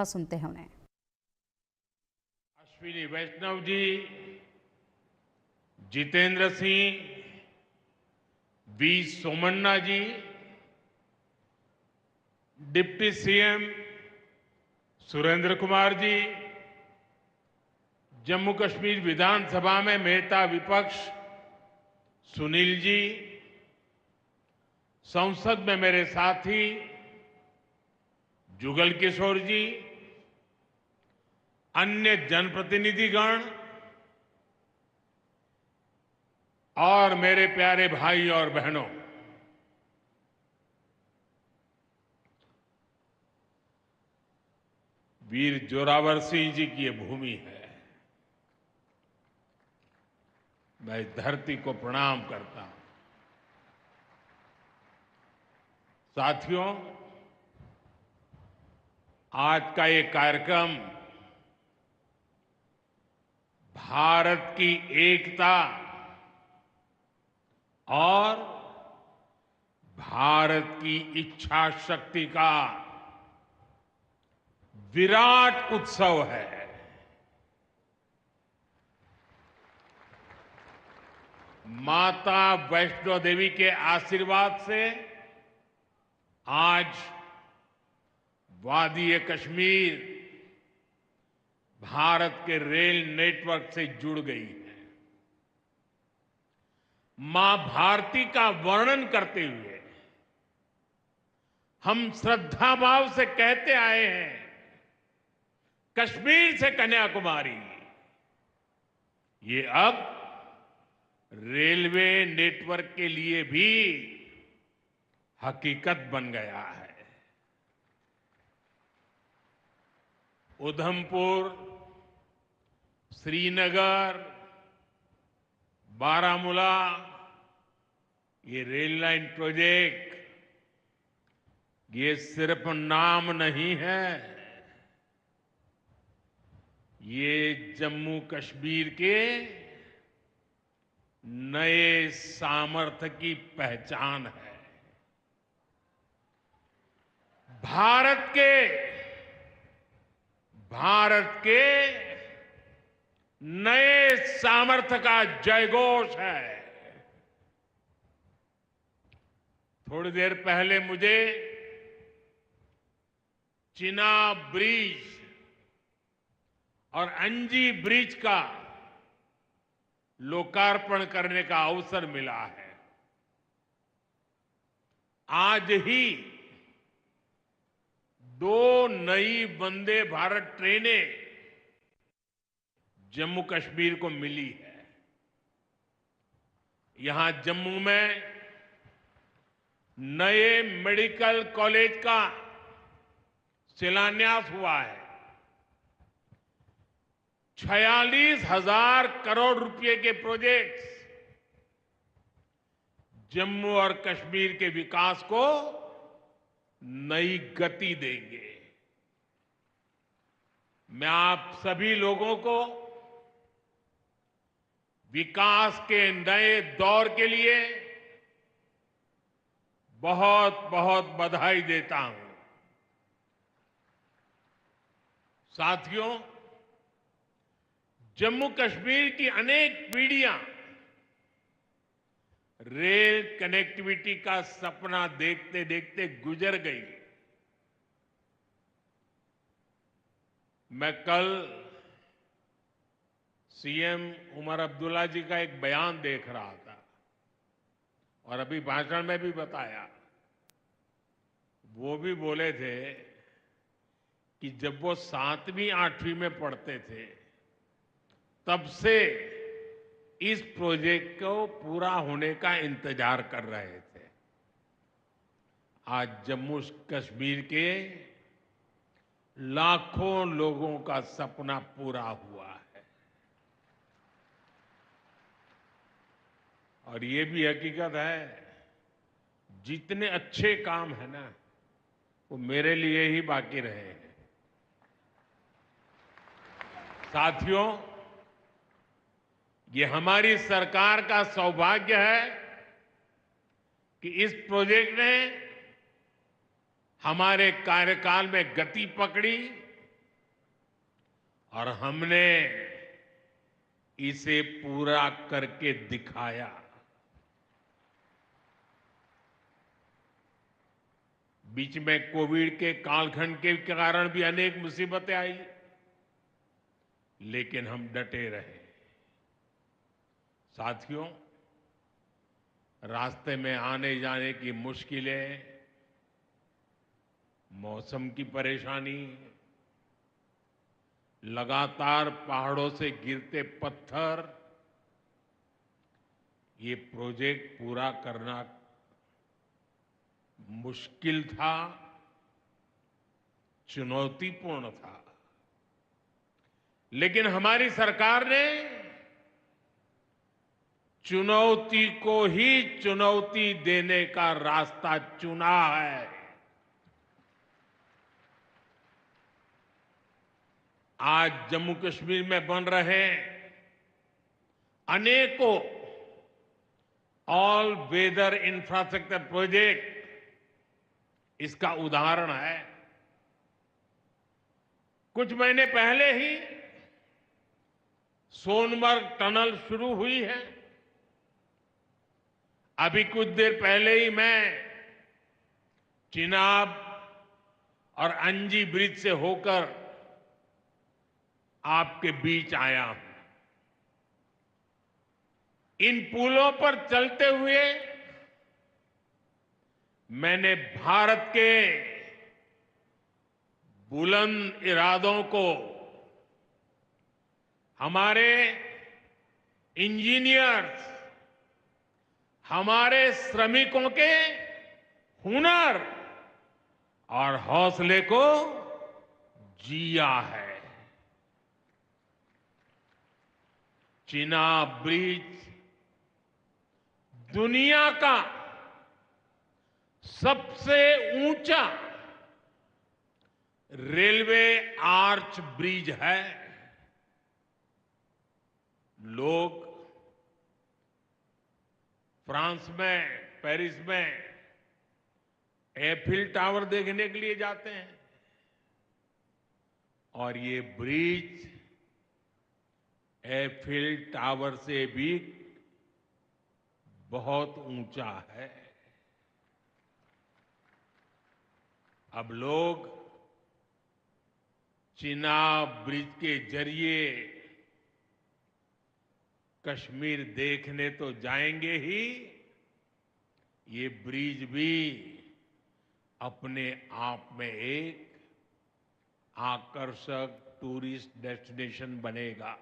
सुनते हैं उन्हें। अश्विनी वैष्णव जी, जितेंद्र सिंह, वी सोमन्ना जी, डिप्टी सीएम सुरेंद्र कुमार जी, जम्मू कश्मीर विधानसभा में नेता विपक्ष सुनील जी, संसद में मेरे साथी जुगल किशोर जी, अन्य जनप्रतिनिधिगण और मेरे प्यारे भाई और बहनों, वीर जोरावर सिंह जी की ये भूमि है। मैं इस धरती को प्रणाम करता हूं। साथियों, आज का ये कार्यक्रम भारत की एकता और भारत की इच्छा शक्ति का विराट उत्सव है। माता वैष्णो देवी के आशीर्वाद से आज वादी कश्मीर भारत के रेल नेटवर्क से जुड़ गई है। मां भारती का वर्णन करते हुए हम श्रद्धा भाव से कहते आए हैं, कश्मीर से कन्याकुमारी, ये अब रेलवे नेटवर्क के लिए भी हकीकत बन गया है। उधमपुर, श्रीनगर, बारामूला, ये रेल लाइन प्रोजेक्ट ये सिर्फ नाम नहीं है, ये जम्मू कश्मीर के नए सामर्थ्य की पहचान है। भारत के नए सामर्थ्य का जयघोष है। थोड़ी देर पहले मुझे चिनाब ब्रिज और अंजी ब्रिज का लोकार्पण करने का अवसर मिला है। आज ही 2 नई वंदे भारत ट्रेनें जम्मू कश्मीर को मिली है। यहां जम्मू में नए मेडिकल कॉलेज का शिलान्यास हुआ है। 46,000 करोड़ रुपए के प्रोजेक्ट्स जम्मू और कश्मीर के विकास को नई गति देंगे। मैं आप सभी लोगों को विकास के नए दौर के लिए बहुत बहुत बधाई देता हूं। साथियों, जम्मू कश्मीर की अनेक पीढ़ियां रेल कनेक्टिविटी का सपना देखते देखते गुजर गई। मैं कल सीएम उमर अब्दुल्ला जी का एक बयान देख रहा था और अभी भाषण में भी बताया। वो भी बोले थे कि जब वो 7वीं 8वीं में पढ़ते थे तब से इस प्रोजेक्ट को पूरा होने का इंतजार कर रहे थे। आज जम्मू कश्मीर के लाखों लोगों का सपना पूरा हुआ है। और ये भी हकीकत है, जितने अच्छे काम है ना, वो मेरे लिए ही बाकी रहे हैं। साथियों, ये हमारी सरकार का सौभाग्य है कि इस प्रोजेक्ट ने हमारे कार्यकाल में गति पकड़ी और हमने इसे पूरा करके दिखाया। बीच में कोविड के कालखंड के कारण भी अनेक मुसीबतें आई, लेकिन हम डटे रहे। साथियों, रास्ते में आने जाने की मुश्किलें, मौसम की परेशानी, लगातार पहाड़ों से गिरते पत्थर, ये प्रोजेक्ट पूरा करना मुश्किल था, चुनौतीपूर्ण था। लेकिन हमारी सरकार ने चुनौती को ही चुनौती देने का रास्ता चुना है। आज जम्मू कश्मीर में बन रहे अनेकों ऑल वेदर इंफ्रास्ट्रक्चर प्रोजेक्ट इसका उदाहरण है। कुछ महीने पहले ही सोनमर्ग टनल शुरू हुई है। अभी कुछ देर पहले ही मैं चिनाब और अंजी ब्रिज से होकर आपके बीच आया हूं। इन पुलों पर चलते हुए मैंने भारत के बुलंद इरादों को, हमारे इंजीनियर्स, हमारे श्रमिकों के हुनर और हौसले को जिया है। चिनाब ब्रिज दुनिया का सबसे ऊंचा रेलवे आर्च ब्रिज है। लोग फ्रांस में, पेरिस में एफिल टावर देखने के लिए जाते हैं, और ये ब्रिज एफिल टावर से भी बहुत ऊंचा है। अब लोग चिनाब ब्रिज के जरिए कश्मीर देखने तो जाएंगे ही, ये ब्रिज भी अपने आप में एक आकर्षक टूरिस्ट डेस्टिनेशन बनेगा।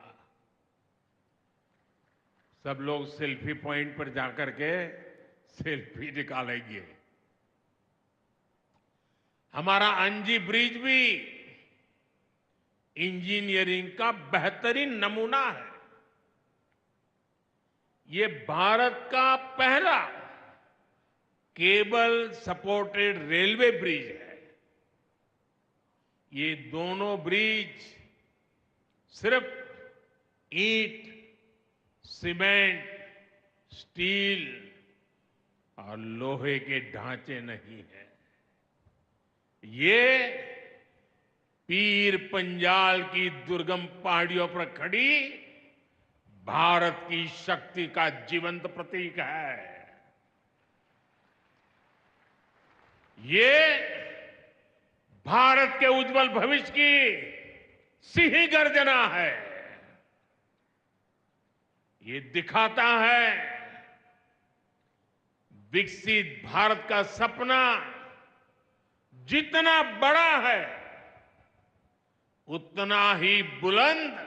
सब लोग सेल्फी पॉइंट पर जाकर के सेल्फी निकालेंगे। हमारा अंजी ब्रिज भी इंजीनियरिंग का बेहतरीन नमूना है। ये भारत का पहला केबल सपोर्टेड रेलवे ब्रिज है। ये दोनों ब्रिज सिर्फ ईंट, सीमेंट, स्टील और लोहे के ढांचे नहीं है। ये पीर पंजाल की दुर्गम पहाड़ियों पर खड़ी भारत की शक्ति का जीवंत प्रतीक है। ये भारत के उज्जवल भविष्य की सिंह गर्जना है। ये दिखाता है विकसित भारत का सपना जितना बड़ा है, उतना ही बुलंद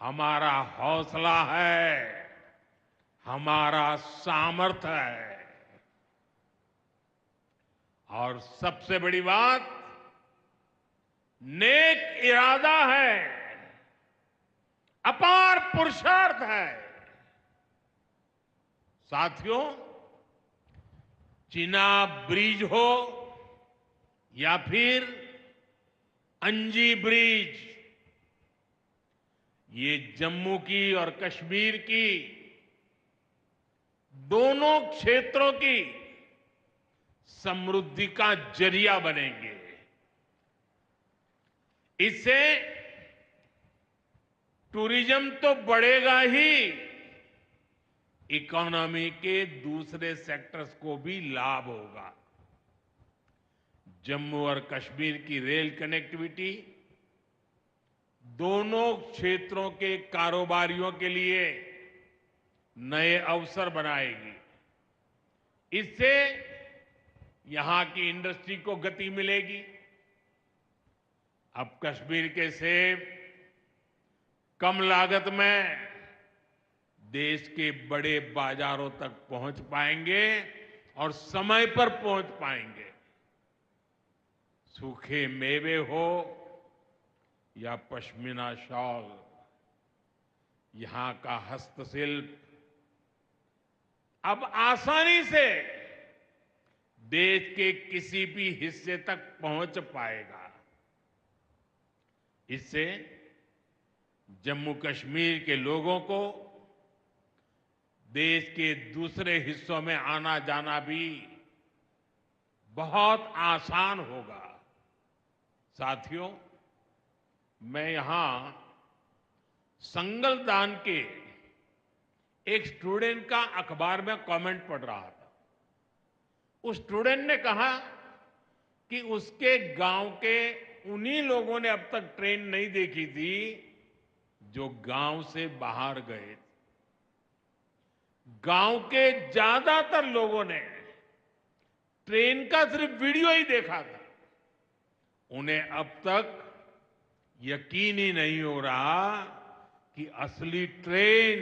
हमारा हौसला है, हमारा सामर्थ्य है। और सबसे बड़ी बात, नेक इरादा है, अपार पुरुषार्थ है। साथियों, चिनाब ब्रिज हो या फिर अंजी ब्रिज, ये जम्मू की और कश्मीर की दोनों क्षेत्रों की समृद्धि का जरिया बनेंगे। इससे टूरिज्म तो बढ़ेगा ही, इकोनॉमी के दूसरे सेक्टर्स को भी लाभ होगा। जम्मू और कश्मीर की रेल कनेक्टिविटी दोनों क्षेत्रों के कारोबारियों के लिए नए अवसर बनाएगी। इससे यहां की इंडस्ट्री को गति मिलेगी। अब कश्मीर के सेब कम लागत में देश के बड़े बाजारों तक पहुंच पाएंगे और समय पर पहुंच पाएंगे। सूखे मेवे हो या पश्मीना शॉल, यहां का हस्तशिल्प अब आसानी से देश के किसी भी हिस्से तक पहुंच पाएगा। इससे जम्मू कश्मीर के लोगों को देश के दूसरे हिस्सों में आना जाना भी बहुत आसान होगा। साथियों, मैं यहां संगलदान के एक स्टूडेंट का अखबार में कमेंट पढ़ रहा था। उस स्टूडेंट ने कहा कि उसके गांव के उन्हीं लोगों ने अब तक ट्रेन नहीं देखी थी जो गांव से बाहर गए। गांव के ज्यादातर लोगों ने ट्रेन का सिर्फ वीडियो ही देखा था। उन्हें अब तक यकीन ही नहीं हो रहा कि असली ट्रेन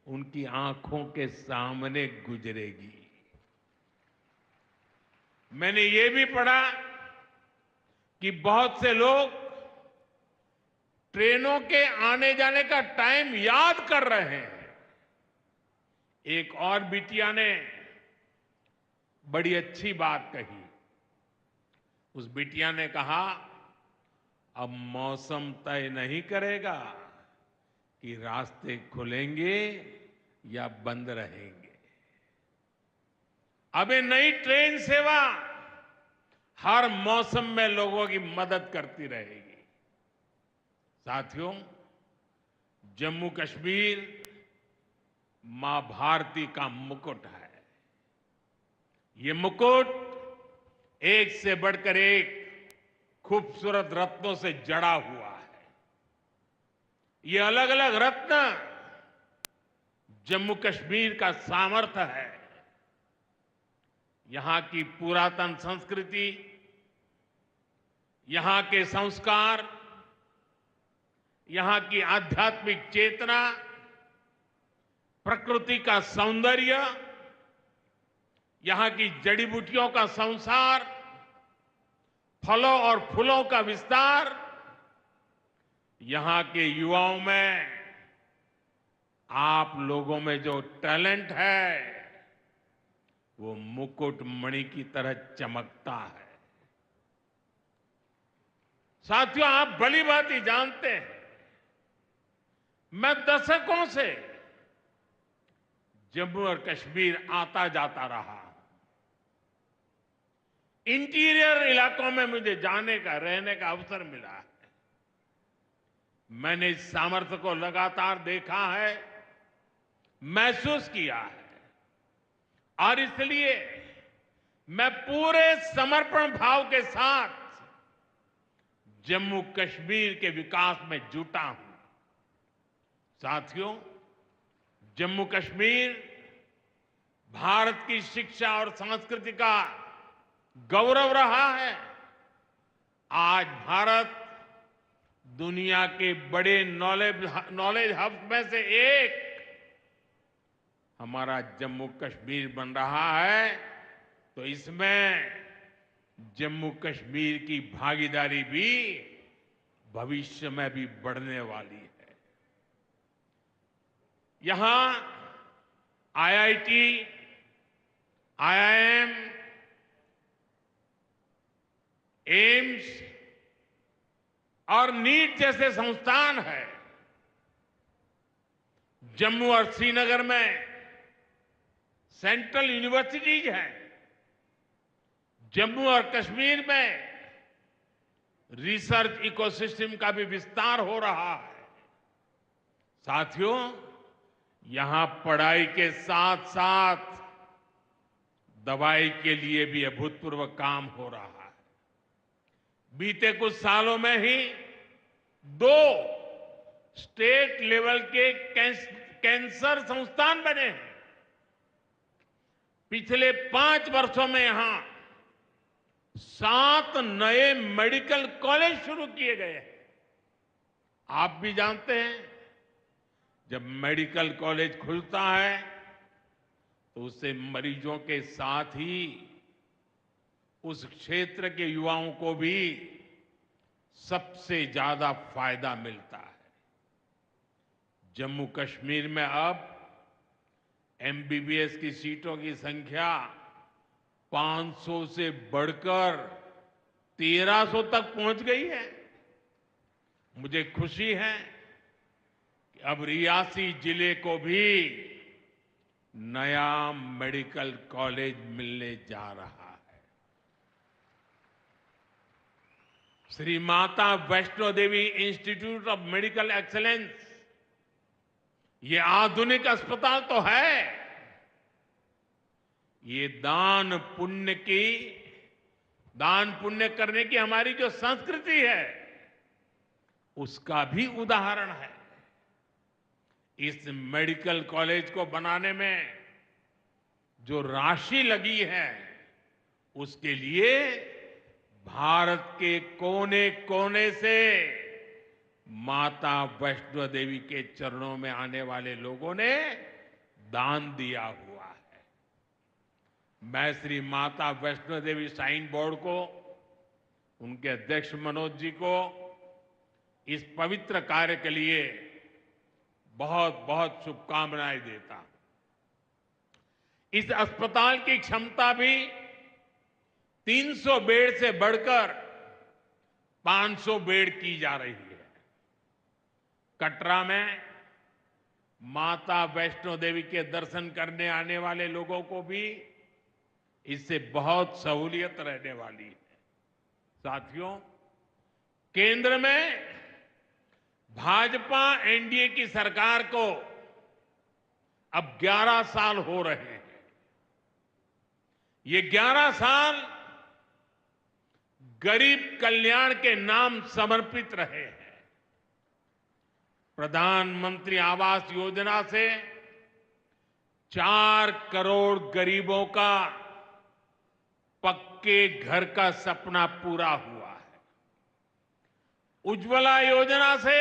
उनकी आंखों के सामने गुजरेगी। मैंने ये भी पढ़ा कि बहुत से लोग ट्रेनों के आने जाने का टाइम याद कर रहे हैं। एक और बिटिया ने बड़ी अच्छी बात कही। उस बिटिया ने कहा, अब मौसम तय नहीं करेगा कि रास्ते खुलेंगे या बंद रहेंगे। अब ये नई ट्रेन सेवा हर मौसम में लोगों की मदद करती रहेगी। साथियों, जम्मू कश्मीर मां भारती का मुकुट है। ये मुकुट एक से बढ़कर एक खूबसूरत रत्नों से जड़ा हुआ है। ये अलग अलग रत्न जम्मू कश्मीर का सामर्थ्य है। यहां की पुरातन संस्कृति, यहां के संस्कार, यहां की आध्यात्मिक चेतना, प्रकृति का सौंदर्य, यहां की जड़ी बूटियों का संसार, फलों और फूलों का विस्तार, यहां के युवाओं में आप लोगों में जो टैलेंट है वो मुकुट मणि की तरह चमकता है। साथियों, आप भली बात ही जानते हैं, मैं दशकों से जम्मू और कश्मीर आता जाता रहा। इंटीरियर इलाकों में मुझे जाने का, रहने का अवसर मिला है। मैंने इस सामर्थ्य को लगातार देखा है, महसूस किया है, और इसलिए मैं पूरे समर्पण भाव के साथ जम्मू कश्मीर के विकास में जुटा हूं। साथियों, जम्मू कश्मीर भारत की शिक्षा और संस्कृति का गौरव रहा है। आज भारत दुनिया के बड़े नॉलेज हब में से एक हमारा जम्मू कश्मीर बन रहा है, तो इसमें जम्मू कश्मीर की भागीदारी भी भविष्य में भी बढ़ने वाली है। यहां आईआईटी, आईआईएम, एम्स और नीट जैसे संस्थान है। जम्मू और श्रीनगर में सेंट्रल यूनिवर्सिटीज हैं। जम्मू और कश्मीर में रिसर्च इकोसिस्टम का भी विस्तार हो रहा है। साथियों, यहां पढ़ाई के साथ साथ दवाई के लिए भी अभूतपूर्व काम हो रहा है। बीते कुछ सालों में ही 2 स्टेट लेवल के कैंसर संस्थान बने हैं। पिछले 5 वर्षों में यहां 7 नए मेडिकल कॉलेज शुरू किए गए हैं। आप भी जानते हैं, जब मेडिकल कॉलेज खुलता है तो उससे मरीजों के साथ ही उस क्षेत्र के युवाओं को भी सबसे ज्यादा फायदा मिलता है। जम्मू कश्मीर में अब एमबीबीएस की सीटों की संख्या 500 से बढ़कर 1300 तक पहुंच गई है। मुझे खुशी है कि अब रियासी जिले को भी नया मेडिकल कॉलेज मिलने जा रहा है। Shri Mata Vaishno Devi institute of medical excellence, ये आधुनिक अस्पताल तो है, ये दान पुण्य करने की हमारी जो संस्कृति है उसका भी उदाहरण है। इस मेडिकल कॉलेज को बनाने में जो राशि लगी है उसके लिए भारत के कोने कोने से माता वैष्णो देवी के चरणों में आने वाले लोगों ने दान दिया हुआ है। मैं श्री माता वैष्णो देवी श्राइन बोर्ड को, उनके अध्यक्ष मनोज जी को इस पवित्र कार्य के लिए बहुत बहुत शुभकामनाएं देता हूं। इस अस्पताल की क्षमता भी 300 बेड से बढ़कर 500 बेड की जा रही है। कटरा में माता वैष्णो देवी के दर्शन करने आने वाले लोगों को भी इससे बहुत सहूलियत रहने वाली है। साथियों, केंद्र में भाजपा एनडीए की सरकार को अब 11 साल हो रहे हैं। ये 11 साल गरीब कल्याण के नाम समर्पित रहे हैं। प्रधानमंत्री आवास योजना से 4 करोड़ गरीबों का पक्के घर का सपना पूरा हुआ है। उज्ज्वला योजना से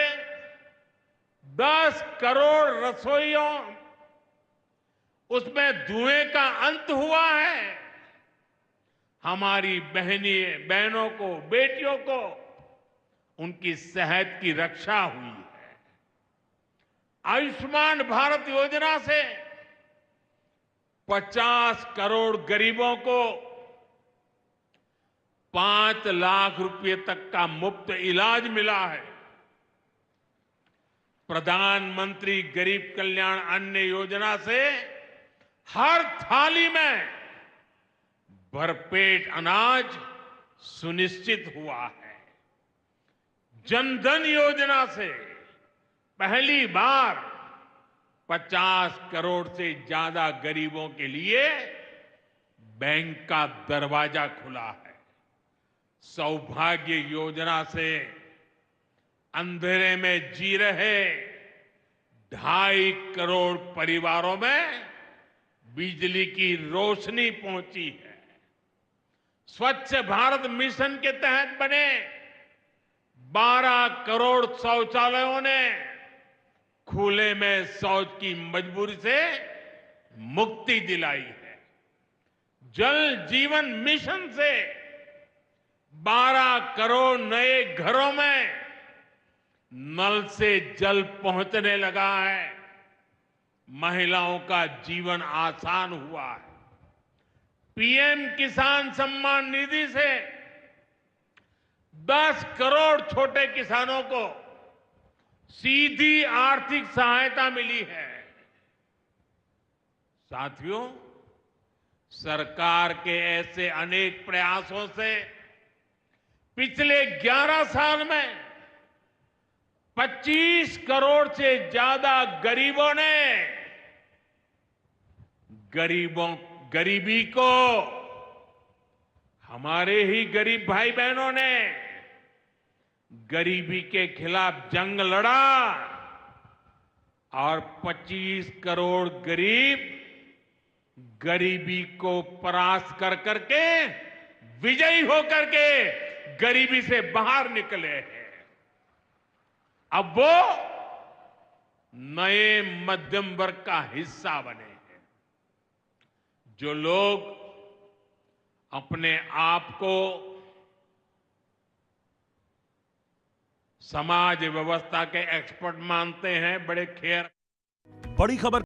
10 करोड़ रसोइयों, उसमें धुएं का अंत हुआ है। हमारी बहनों को, बेटियों को उनकी सेहत की रक्षा हुई है। आयुष्मान भारत योजना से 50 करोड़ गरीबों को 5 लाख रुपए तक का मुफ्त इलाज मिला है। प्रधानमंत्री गरीब कल्याण अन्न योजना से हर थाली में भरपेट अनाज सुनिश्चित हुआ है। जनधन योजना से पहली बार 50 करोड़ से ज्यादा गरीबों के लिए बैंक का दरवाजा खुला है। सौभाग्य योजना से अंधेरे में जी रहे 2.5 करोड़ परिवारों में बिजली की रोशनी पहुंची है। स्वच्छ भारत मिशन के तहत बने 12 करोड़ शौचालयों ने खुले में शौच की मजबूरी से मुक्ति दिलाई है। जल जीवन मिशन से 12 करोड़ नए घरों में नल से जल पहुंचने लगा है। महिलाओं का जीवन आसान हुआ है। पीएम किसान सम्मान निधि से 10 करोड़ छोटे किसानों को सीधी आर्थिक सहायता मिली है। साथियों, सरकार के ऐसे अनेक प्रयासों से पिछले 11 साल में 25 करोड़ से ज्यादा गरीबों ने गरीबी को, हमारे ही गरीब भाई बहनों ने गरीबी के खिलाफ जंग लड़ा और 25 करोड़ गरीब गरीबी को परास्त कर करके, विजयी होकर के गरीबी से बाहर निकले हैं। अब वो नए मध्यम वर्ग का हिस्सा बने हैं। जो लोग अपने आप को समाज व्यवस्था के एक्सपर्ट मानते हैं, बड़े खेर बड़ी खबर